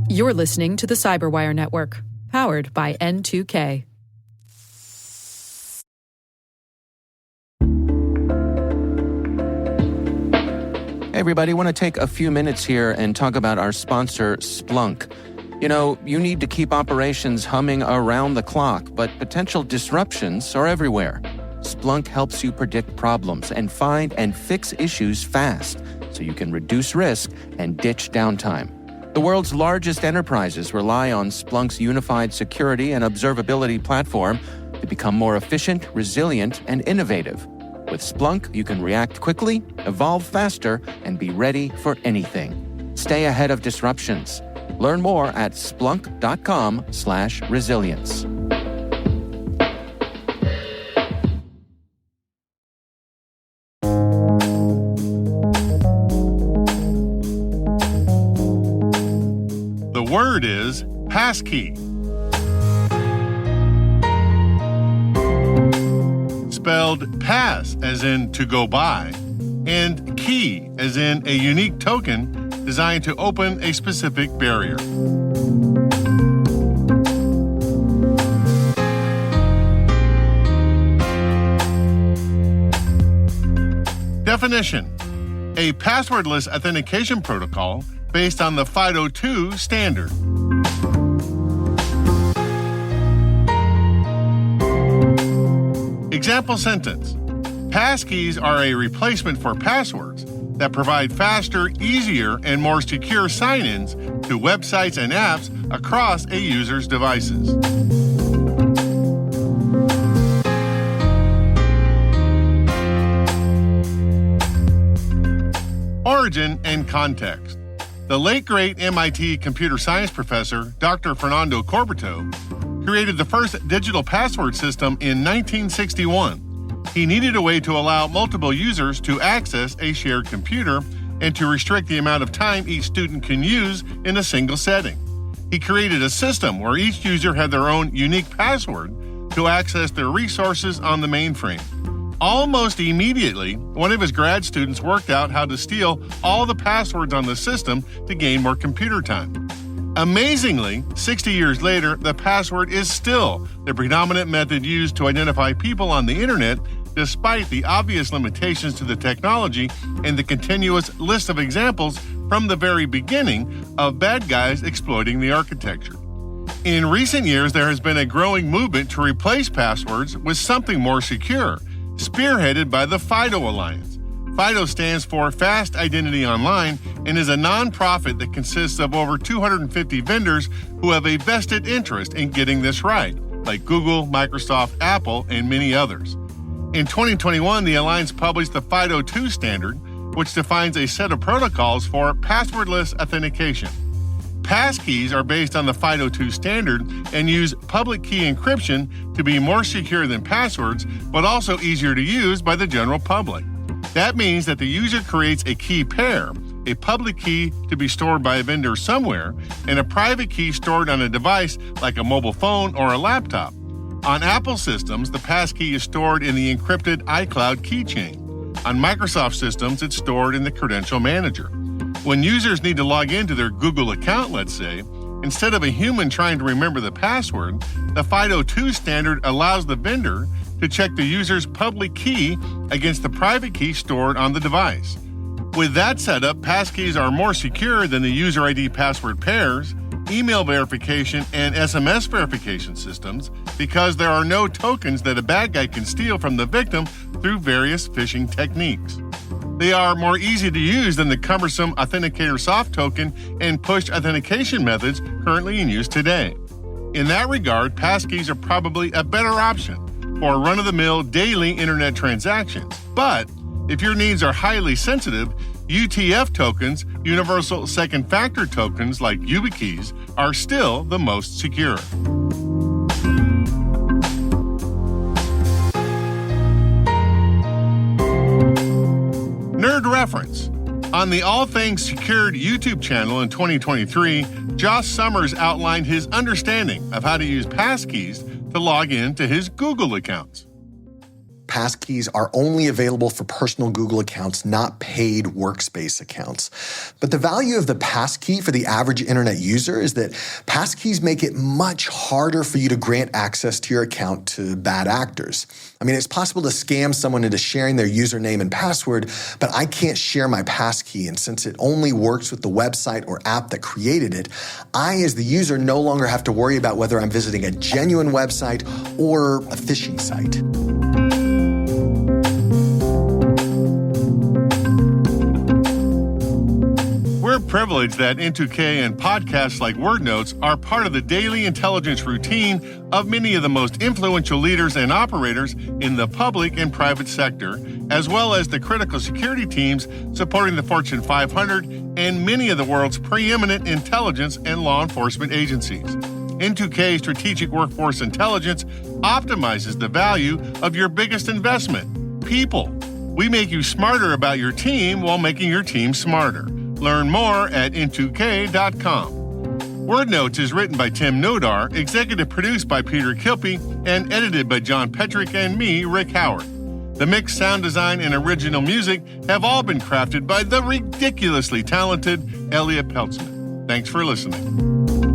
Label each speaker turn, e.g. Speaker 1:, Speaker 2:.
Speaker 1: You're listening to the Cyberwire Network, powered by N2K.
Speaker 2: Hey everybody, I want to take a few minutes here and talk about our sponsor, Splunk. You know, you need to keep operations humming around the clock, but potential disruptions are everywhere. Splunk helps you predict problems and find and fix issues fast, so you can reduce risk and ditch downtime. The world's largest enterprises rely on Splunk's unified security and observability platform to become more efficient, resilient, and innovative. With Splunk, you can react quickly, evolve faster, and be ready for anything. Stay ahead of disruptions. Learn more at splunk.com/resilience.
Speaker 3: The word is passkey. Spelled pass as in to go by, and key as in a unique token designed to open a specific barrier. Definition: a passwordless authentication protocol based on the FIDO2 standard. Example sentence: passkeys are a replacement for passwords that provide faster, easier, and more secure sign-ins to websites and apps across a user's devices. Origin and context. The late great MIT computer science professor, Dr. Fernando Corbato, created the first digital password system in 1961. He needed a way to allow multiple users to access a shared computer and to restrict the amount of time each student can use in a single setting. He created a system where each user had their own unique password to access their resources on the mainframe. Almost immediately, one of his grad students worked out how to steal all the passwords on the system to gain more computer time. Amazingly, 60 years later, the password is still the predominant method used to identify people on the internet, despite the obvious limitations to the technology and the continuous list of examples from the very beginning of bad guys exploiting the architecture. In recent years, there has been a growing movement to replace passwords with something more secure, spearheaded by the FIDO Alliance. FIDO stands for Fast Identity Online and is a nonprofit that consists of over 250 vendors who have a vested interest in getting this right, like Google, Microsoft, Apple, and many others. In 2021, the Alliance published the FIDO2 standard, which defines a set of protocols for passwordless authentication. Passkeys are based on the FIDO2 standard and use public key encryption to be more secure than passwords, but also easier to use by the general public. That means that the user creates a key pair, a public key to be stored by a vendor somewhere, and a private key stored on a device like a mobile phone or a laptop. On Apple systems, the passkey is stored in the encrypted iCloud keychain. On Microsoft systems, it's stored in the credential manager. When users need to log into their Google account, let's say, instead of a human trying to remember the password, the FIDO2 standard allows the vendor to check the user's public key against the private key stored on the device. With that setup, passkeys are more secure than the user ID password pairs, email verification, and SMS verification systems because there are no tokens that a bad guy can steal from the victim through various phishing techniques. They are more easy to use than the cumbersome Authenticator soft token and push authentication methods currently in use today. In that regard, passkeys are probably a better option for run-of-the-mill daily internet transactions. But if your needs are highly sensitive, UTF tokens, Universal Second Factor tokens like YubiKeys, are still the most secure. Nerd reference. On the All Things Secured YouTube channel in 2023, Josh Summers outlined his understanding of how to use passkeys to log in to his Google accounts.
Speaker 4: passkeys are only available for personal Google accounts, not paid workspace accounts. But the value of the passkey for the average internet user is that passkeys make it much harder for you to grant access to your account to bad actors. I mean, it's possible to scam someone into sharing their username and password, but I can't share my passkey, and since it only works with the website or app that created it, I, as the user, no longer have to worry about whether I'm visiting a genuine website or a phishing site.
Speaker 3: We're privileged that N2K and podcasts like WordNotes are part of the daily intelligence routine of many of the most influential leaders and operators in the public and private sector, as well as the critical security teams supporting the Fortune 500 and many of the world's preeminent intelligence and law enforcement agencies. N2K Strategic Workforce Intelligence optimizes the value of your biggest investment, people. We make you smarter about your team while making your team smarter. Learn more at n2k.com. WordNotes is written by Tim Nodar, executive produced by Peter Kilpie, and edited by John Petrick and me, Rick Howard. The mix, sound design, and original music have all been crafted by the ridiculously talented Elliot Peltzman. Thanks for listening.